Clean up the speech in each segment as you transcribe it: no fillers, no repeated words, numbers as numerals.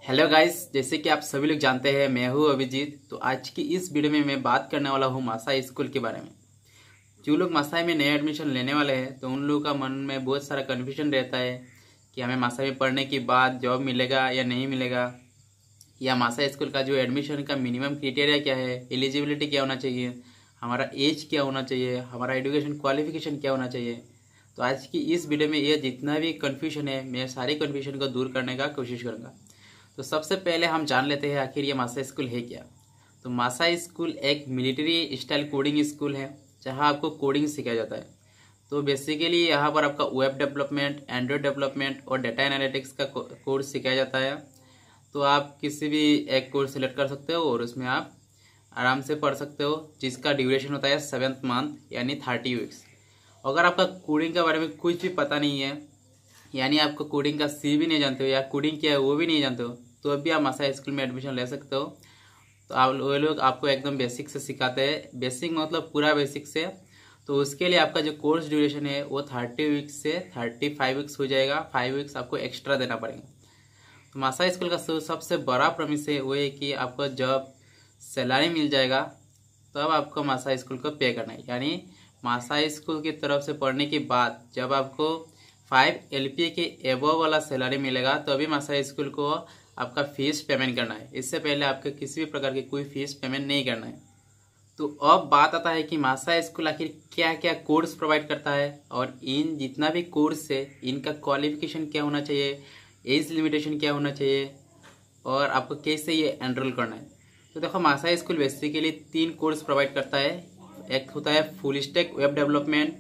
Hello guys, जैसे कि आप सभी लोग जानते हैं मैं हूं अभिजीत। तो आज की इस वीडियो में मैं बात करने वाला हूं मासाई स्कूल के बारे में। जो लोग मासाई में नए एडमिशन लेने वाले हैं तो उन लोगों का मन में बहुत सारा कन्फ्यूजन रहता है कि हमें मासाई में पढ़ने के बाद जॉब मिलेगा या नहीं मिलेगा, या मासाई स्कूल का जो एडमिशन का मिनिमम क्राइटेरिया क्या है, एलिजिबिलिटी क्या होना चाहिए, हमारा एज क्या होना चाहिए, हमारा एजुकेशन क्वालिफिकेशन क्या होना चाहिए। तो आज की इस वीडियो में ये जितना भी कन्फ्यूजन है मैं सारी कन्फ्यूजन को दूर करने का कोशिश करूँगा। तो सबसे पहले हम जान लेते हैं आखिर ये मासाई स्कूल है क्या। तो मासाई स्कूल एक मिलिट्री स्टाइल कोडिंग स्कूल है जहां आपको कोडिंग सिखाया जाता है। तो बेसिकली यहाँ पर आपका वेब डेवलपमेंट, एंड्रॉयड डेवलपमेंट और डेटा एनालिटिक्स का कोर्स सिखाया जाता है। तो आप किसी भी एक कोर्स सिलेक्ट कर सकते हो और उसमें आप आराम से पढ़ सकते हो, जिसका ड्यूरेशन होता है 7th मंथ यानी 30 वीक्स। अगर आपका कोडिंग के बारे में कुछ भी पता नहीं है, यानी आपको कोडिंग का सी भी नहीं जानते हो या कोडिंग क्या है वो भी नहीं जानते हो, तो अभी आप मासाई स्कूल में एडमिशन ले सकते हो। तो आप वो लोग आपको एकदम बेसिक से सिखाते हैं, बेसिक मतलब पूरा बेसिक से। तो उसके लिए आपका जो कोर्स ड्यूरेशन है वो 30 वीक्स से 35 वीक्स हो जाएगा। 5 वीक्स आपको एक्स्ट्रा देना पड़ेगा। तो मासाई स्कूल का सबसे बड़ा प्रमिस है वो है कि आपको जब सैलरी मिल जाएगा तब आपको मासाई स्कूल को पे करना है। यानी मासाई स्कूल की तरफ से पढ़ने के बाद जब आपको 5 LPA के एबव वाला सैलरी मिलेगा तो अभी मासाई स्कूल को आपका फीस पेमेंट करना है। इससे पहले आपको किसी भी प्रकार की कोई फीस पेमेंट नहीं करना है। तो अब बात आता है कि मासाई स्कूल आखिर क्या क्या कोर्स प्रोवाइड करता है और इन जितना भी कोर्स है इनका क्वालिफिकेशन क्या होना चाहिए, एज लिमिटेशन क्या होना चाहिए और आपको कैसे ये एनरोल करना है। तो देखो, Maasai school basically 3 course provide करता है। एक होता है फुल स्टैक वेब डेवलपमेंट,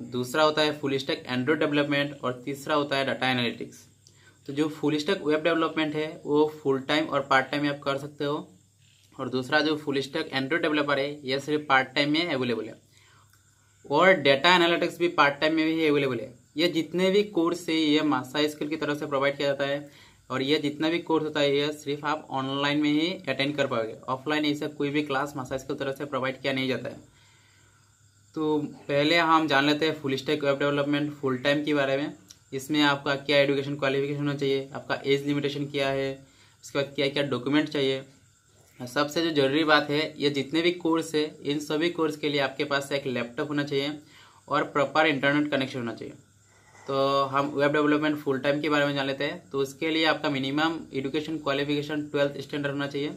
दूसरा होता है फुल स्टैक एंड्रॉयड डेवलपमेंट और तीसरा होता है डाटा एनालिटिक्स। तो जो फुल स्टैक वेब डेवलपमेंट है वो फुल टाइम और पार्ट टाइम में आप कर सकते हो, और दूसरा जो फुल स्टैक एंड्रॉयड डेवलपर है ये सिर्फ पार्ट टाइम में अवेलेबल है, और डाटा एनालिटिक्स भी पार्ट टाइम में भी अवेलेबल है। ये जितने भी कोर्स है ये मासाई स्कूल की तरफ से प्रोवाइड किया जाता है, और ये जितना भी कोर्स होता है ये सिर्फ आप ऑनलाइन में ही अटेंड कर पाओगे। ऑफलाइन ऐसा कोई भी क्लास मासाई स्कूल की तरफ से प्रोवाइड किया नहीं जाता है। तो पहले हम जान लेते हैं full stack web development full time के बारे में। इसमें आपका क्या एजुकेशन क्वालिफिकेशन होना चाहिए, आपका एज लिमिटेशन क्या है, उसके बाद क्या क्या डॉक्यूमेंट चाहिए। सबसे जो जरूरी बात है, ये जितने भी कोर्स है इन सभी कोर्स के लिए आपके पास एक लैपटॉप होना चाहिए और प्रॉपर इंटरनेट कनेक्शन होना चाहिए। तो हम वेब डेवलपमेंट फुल टाइम के बारे में जान लेते हैं। तो उसके लिए आपका minimum education qualification 12th standard होना चाहिए।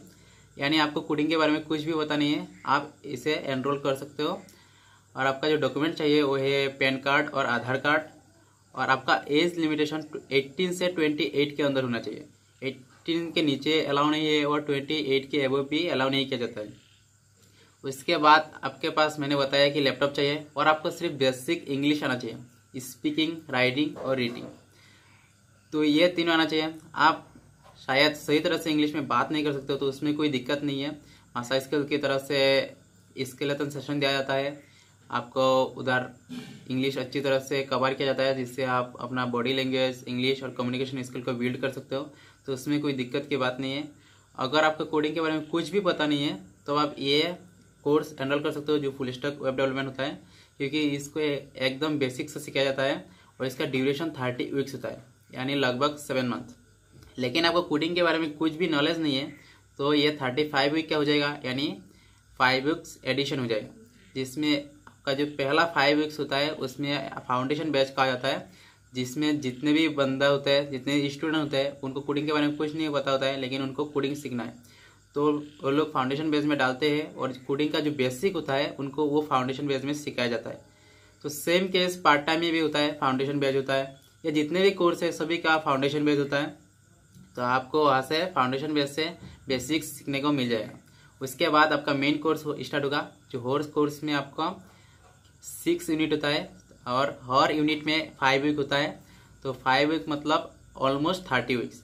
यानी आपको कोडिंग के बारे में कुछ भी पता नहीं है, आप इसे एनरोल कर सकते हो। और आपका जो डॉक्यूमेंट चाहिए वो है पैन कार्ड और आधार कार्ड, और आपका एज लिमिटेशन 18 से 28 के अंदर होना चाहिए। 18 के नीचे अलाउ नहीं है और 28 के अबव भी अलाउ नहीं किया जाता है। उसके बाद आपके पास मैंने बताया कि लैपटॉप चाहिए, और आपको सिर्फ बेसिक इंग्लिश आना चाहिए, स्पीकिंग, राइटिंग और रीडिंग। तो ये तीनों आना चाहिए। आप शायद सही तरह से इंग्लिश में बात नहीं कर सकते हो तो उसमें कोई दिक्कत नहीं है। मासाई स्कूल की तरफ से स्केलेटन सेशन दिया जाता है, आपको उधर इंग्लिश अच्छी तरह से कवर किया जाता है, जिससे आप अपना बॉडी लैंग्वेज, इंग्लिश और कम्युनिकेशन स्किल को बिल्ड कर सकते हो। तो उसमें कोई दिक्कत की बात नहीं है। अगर आपको कोडिंग के बारे में कुछ भी पता नहीं है तो आप ये कोर्स एनरोल कर सकते हो जो फुल स्टैक वेब डेवलपमेंट होता है, क्योंकि इसको एकदम बेसिक से सिखाया जाता है और इसका ड्यूरेशन 30 वीक्स होता है, यानी लगभग 7 मंथ। लेकिन आपको कोडिंग के बारे में कुछ भी नॉलेज नहीं है तो ये 35 वीक क्या हो जाएगा, यानी 5 वीक्स एडिशन हो जाएगा, जिसमें का जो पहला 5 वीक्स होता है उसमें फाउंडेशन बैच कहा जाता है, जिसमें जितने भी बंदा होता है, जितने स्टूडेंट होते हैं उनको कोडिंग के बारे में कुछ नहीं पता होता है, लेकिन उनको कोडिंग सीखना है। तो वो लोग फाउंडेशन बैच में डालते हैं और कोडिंग का जो बेसिक होता है उनको वो फाउंडेशन बैच में सिखाया जाता है। तो सेम केस पार्ट टाइम में भी होता है, फाउंडेशन बैच होता है। या जितने भी कोर्स है सभी का फाउंडेशन बैच होता है। तो आपको वहाँ से फाउंडेशन बैच से बेसिक सीखने को मिल जाएगा। उसके बाद आपका मेन कोर्स स्टार्ट होगा, जो कोर्स में आपका 6 यूनिट होता है और हर यूनिट में 5 वीक होता है। तो 5 वीक मतलब ऑलमोस्ट 30 वीक्स।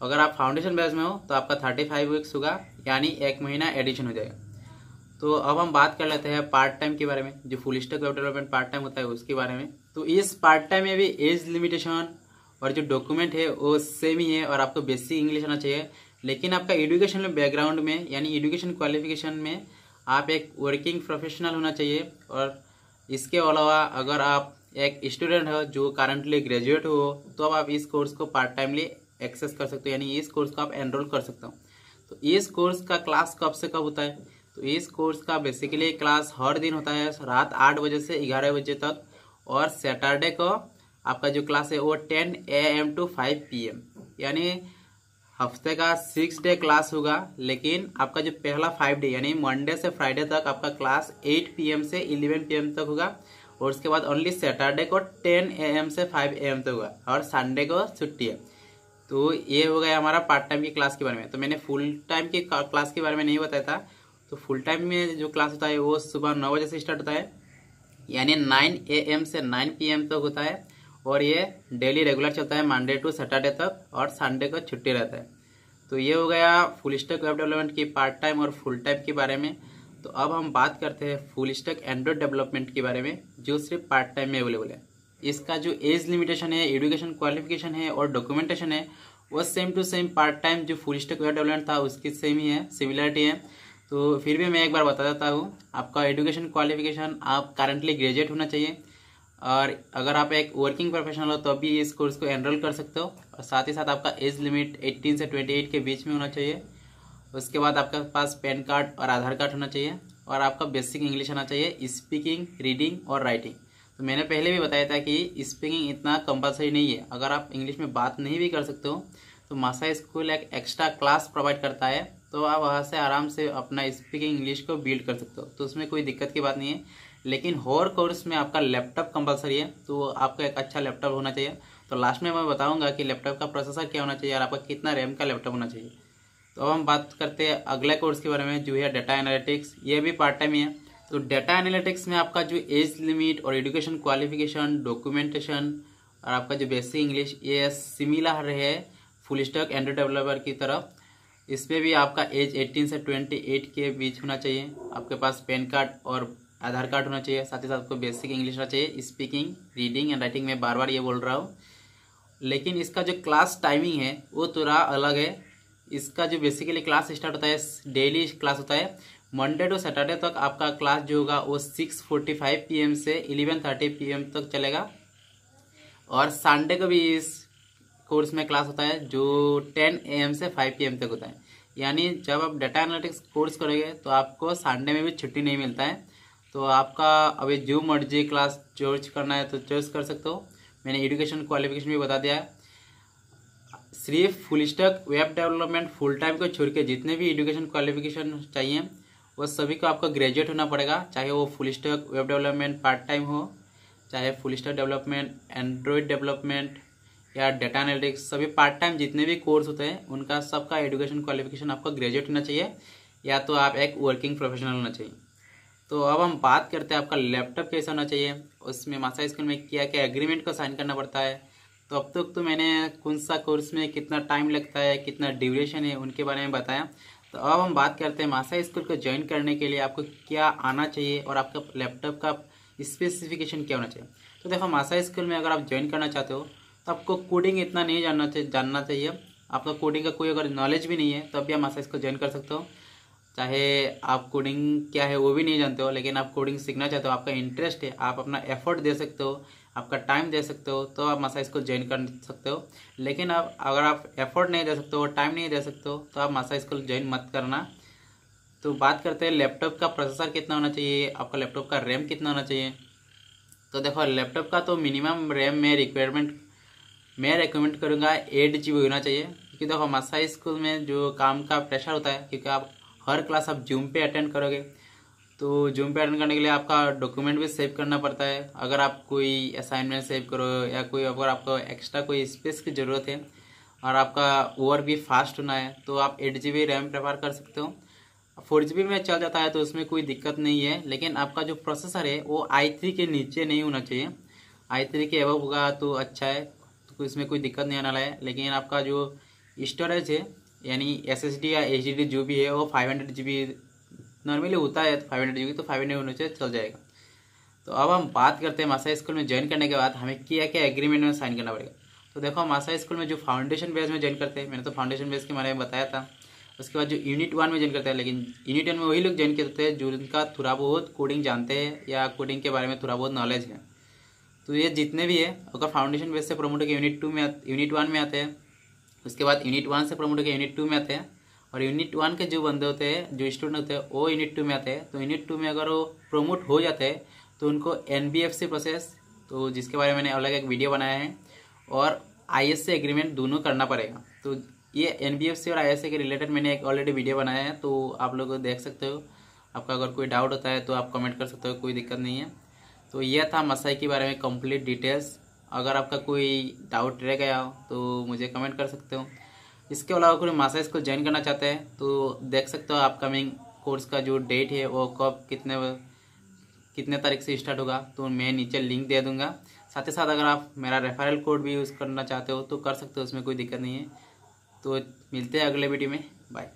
अगर आप फाउंडेशन बैच में हो तो आपका 35 वीक्स होगा, यानी 1 महीना एडिशन हो जाएगा। तो अब हम बात कर लेते हैं पार्ट टाइम के बारे में, जो full stack web development part time होता है उसके बारे में। तो इस पार्ट टाइम में भी एज लिमिटेशन और जो डॉक्यूमेंट है वो सेम ही है, और आपको बेसिक इंग्लिश आना चाहिए। लेकिन आपका एजुकेशन बैकग्राउंड में, यानी एजुकेशन क्वालिफिकेशन में आप एक वर्किंग प्रोफेशनल होना चाहिए। और इसके अलावा अगर आप एक स्टूडेंट हो जो करंटली ग्रेजुएट हो तो अब आप इस कोर्स को पार्ट टाइमली एक्सेस कर सकते हो, यानी इस कोर्स को आप एनरोल कर सकते हो। तो इस कोर्स का क्लास कब से कब होता है? तो इस कोर्स का बेसिकली क्लास हर दिन होता है रात 8 बजे से 11 बजे तक, और सैटरडे को आपका जो क्लास है वो 10 AM to 5 PM, यानी हफ्ते का 6 डे क्लास होगा। लेकिन आपका जो पहला 5 डे यानी मंडे से फ्राइडे तक आपका क्लास 8 PM से 11 PM तक होगा, और उसके बाद ओनली सैटरडे को 10 AM से 5 AM तक होगा, और संडे को छुट्टी है। तो ये हो गया हमारा पार्ट टाइम की क्लास के बारे में। तो मैंने फुल टाइम की क्लास के बारे में नहीं बताया था। तो फुल टाइम में जो क्लास होता है वो सुबह 9 बजे से स्टार्ट होता है, यानी 9 AM से 9 PM तक होता है, और ये डेली रेगुलर चलता है मंडे टू सैटरडे तक, और संडे को छुट्टी रहता है। तो ये हो गया फुल स्टैक वेब डेवलपमेंट की पार्ट टाइम और फुल टाइम के बारे में। तो अब हम बात करते हैं फुल स्टैक एंड्रॉइड डेवलपमेंट के बारे में, जो सिर्फ पार्ट टाइम में अवेलेबल है। इसका जो एज लिमिटेशन है, एजुकेशन क्वालिफिकेशन है और डॉक्यूमेंटेशन है, वो same to same part time जो फुल स्टैक वेब डेवलपमेंट था उसकी सेम ही है, सिमिलरिटी है। तो फिर भी मैं एक बार बता देता हूँ, आपका एजुकेशन क्वालिफिकेशन आप करंटली ग्रेजुएट होना चाहिए, और अगर आप एक वर्किंग प्रोफेशनल हो तो भी इस कोर्स को एनरोल कर सकते हो। और साथ ही साथ आपका एज लिमिट 18 से 28 के बीच में होना चाहिए। उसके बाद आपके पास पैन कार्ड और आधार कार्ड होना चाहिए, और आपका बेसिक इंग्लिश आना चाहिए, स्पीकिंग, रीडिंग और राइटिंग। तो मैंने पहले भी बताया था कि स्पीकिंग इतना कंपलसरी नहीं है। अगर आप इंग्लिश में बात नहीं भी कर सकते हो तो मासा स्कूल एक एक्स्ट्रा क्लास प्रोवाइड करता है, तो आप वहाँ से आराम से अपना स्पीकिंग इंग्लिश को बिल्ड कर सकते हो। तो उसमें कोई दिक्कत की बात नहीं है। लेकिन हर कोर्स में आपका लैपटॉप कंपलसरी है, तो आपका एक अच्छा लैपटॉप होना चाहिए। तो लास्ट में मैं बताऊंगा कि लैपटॉप का प्रोसेसर क्या होना चाहिए और आपका कितना रैम का लैपटॉप होना चाहिए। तो अब हम बात करते हैं अगले कोर्स के बारे में, जो है डाटा एनालिटिक्स। ये भी पार्ट टाइम ही है। तो डाटा एनालिटिक्स में आपका जो एज लिमिट और एजुकेशन क्वालिफिकेशन, डॉक्यूमेंटेशन और आपका जो बेसिक इंग्लिश, ये सिमिलर है फुल स्टैक एंड्रॉइड डेवलपर की तरफ। इसमें भी आपका एज 18 से 28 के बीच होना चाहिए, आपके पास पैन कार्ड और आधार कार्ड होना चाहिए, साथ ही साथ आपको बेसिक इंग्लिश होना चाहिए, स्पीकिंग, रीडिंग एंड राइटिंग में बार बार ये बोल रहा हूँ। लेकिन इसका जो क्लास टाइमिंग है वो थोड़ा अलग है। इसका जो बेसिकली क्लास स्टार्ट होता है, डेली क्लास होता है मंडे टू सैटरडे तक। आपका क्लास जो होगा वो 6:45 PM से 11:30 PM तक चलेगा, और संडे को भी इस कोर्स में क्लास होता है जो 10 AM से 5 PM तक होता है। यानी जब आप डाटा एनालिटिक्स कोर्स करोगे तो आपको संडे में भी छुट्टी नहीं मिलता है। तो आपका अभी जो मर्जी क्लास चॉइस करना है तो चॉइस कर सकते हो। मैंने एजुकेशन क्वालिफिकेशन भी बता दिया है। सिर्फ full stack web development full time को छोड़ के जितने भी एजुकेशन क्वालिफिकेशन चाहिए वो सभी को आपको ग्रेजुएट होना पड़ेगा, चाहे वो full stack web development part time हो, चाहे full stack development, Android development या डाटा एनालिटिक्स, सभी पार्ट टाइम जितने भी कोर्स होते हैं उनका सबका एजुकेशन क्वालिफिकेशन आपको ग्रेजुएट होना चाहिए, या तो आप एक वर्किंग प्रोफेशनल होना चाहिए। तो अब हम बात करते हैं आपका लैपटॉप कैसा होना चाहिए, उसमें मासा स्कूल में क्या क्या एग्रीमेंट को साइन करना पड़ता है। तो अब तक तो मैंने कौन सा कोर्स में कितना टाइम लगता है, कितना ड्यूरेशन है, उनके बारे में बताया। तो अब हम बात करते हैं मासा स्कूल को ज्वाइन करने के लिए आपको क्या आना चाहिए और आपका लैपटॉप का स्पेसिफिकेशन क्या होना चाहिए। तो देखो, मासा स्कूल में अगर आप ज्वाइन करना चाहते हो तो आपको कोडिंग इतना नहीं जानना चाहिए। आपका कोडिंग का कोई अगर नॉलेज भी नहीं है तो भी आप मासा स्कूल ज्वाइन कर सकते हो। चाहे आप कोडिंग क्या है वो भी नहीं जानते हो, लेकिन आप कोडिंग सीखना चाहते हो, आपका इंटरेस्ट है, आप अपना एफर्ट दे सकते हो, आपका टाइम दे सकते हो, तो आप मासा स्कूल ज्वाइन कर सकते हो। लेकिन आप अगर आप एफर्ट नहीं दे सकते हो, टाइम नहीं दे सकते हो, तो आप मासा स्कूल ज्वाइन मत करना। तो बात करते हैं लैपटॉप का प्रोसेसर कितना होना चाहिए, आपका लैपटॉप का रैम कितना होना चाहिए। तो देखो, लैपटॉप का तो मिनिमम रैम मैं रिकमेंड करूँगा 8 GB होना चाहिए। क्योंकि देखो, मासा स्कूल में जो काम का प्रेशर होता है, क्योंकि आप हर क्लास आप जूम पे अटेंड करोगे, तो जूम पे अटेंड करने के लिए आपका डॉक्यूमेंट भी सेव करना पड़ता है। अगर आप कोई असाइनमेंट सेव करो या कोई अगर आपको एक्स्ट्रा कोई स्पेस की ज़रूरत है और आपका ओवर भी फास्ट होना है तो आप 8 GB रैम प्रेफर कर सकते हो। 4 GB में चल जाता है तो उसमें कोई दिक्कत नहीं है। लेकिन आपका जो प्रोसेसर है वो i3 के नीचे नहीं होना चाहिए, i3 के एबव होगा तो अच्छा है, तो इसमें कोई दिक्कत नहीं आने वाला है। लेकिन आपका जो स्टोरेज है यानी SSD या HDD जो भी है वो 500 GB नॉर्मली होता है, तो 500 GB तो 500 होने से चल जाएगा। तो अब हम बात करते हैं मासा स्कूल में ज्वाइन करने के बाद हमें क्या क्या एग्रीमेंट में साइन करना पड़ेगा। तो देखो, मासा स्कूल में जो फाउंडेशन बेस में ज्वाइन करते हैं, मैंने तो फाउंडेशन बेस के बारे में बताया था। उसके बाद जो यूनिट 1 में ज्वाइन करते हैं, लेकिन यूनिट 1 में वही लोग ज्वाइन करते हैं जो उनका थोड़ा बहुत कोडिंग जानते हैं या कोडिंग के बारे में थोड़ा बहुत नॉलेज है। तो ये जितने भी है अगर फाउंडेशन बेस से प्रमोट होकर यूनिट 1 में आते हैं, उसके बाद यूनिट 1 से प्रमोट होकर यूनिट 2 में आते हैं, और यूनिट 1 के जो बंदे होते हैं, जो स्टूडेंट होते हैं, वो यूनिट 2 में आते हैं। तो यूनिट 2 में अगर वो प्रमोट हो जाते हैं तो उनको NBFC प्रोसेस, तो जिसके बारे में मैंने अलग एक वीडियो बनाया है, और ISA एग्रीमेंट दोनों करना पड़ेगा। तो ये NBFC और ISA के रिलेटेड मैंने एक ऑलरेडी वीडियो बनाया है, तो आप लोग देख सकते हो। आपका अगर कोई डाउट होता है तो आप कमेंट कर सकते हो, कोई दिक्कत नहीं है। तो यह था मसाई के बारे में कंप्लीट डिटेल्स। अगर आपका कोई डाउट रह गया हो तो मुझे कमेंट कर सकते हो। इसके अलावा कोई मासा स्कूल ज्वाइन करना चाहते हैं तो देख सकते हो अपकमिंग कोर्स का जो डेट है वो कब कितने तारीख से स्टार्ट होगा, तो मैं नीचे लिंक दे दूंगा। साथ ही साथ अगर आप मेरा रेफरल कोड भी यूज़ करना चाहते हो तो कर सकते हो, उसमें कोई दिक्कत नहीं है। तो मिलते हैं अगले वीडियो में, बाय।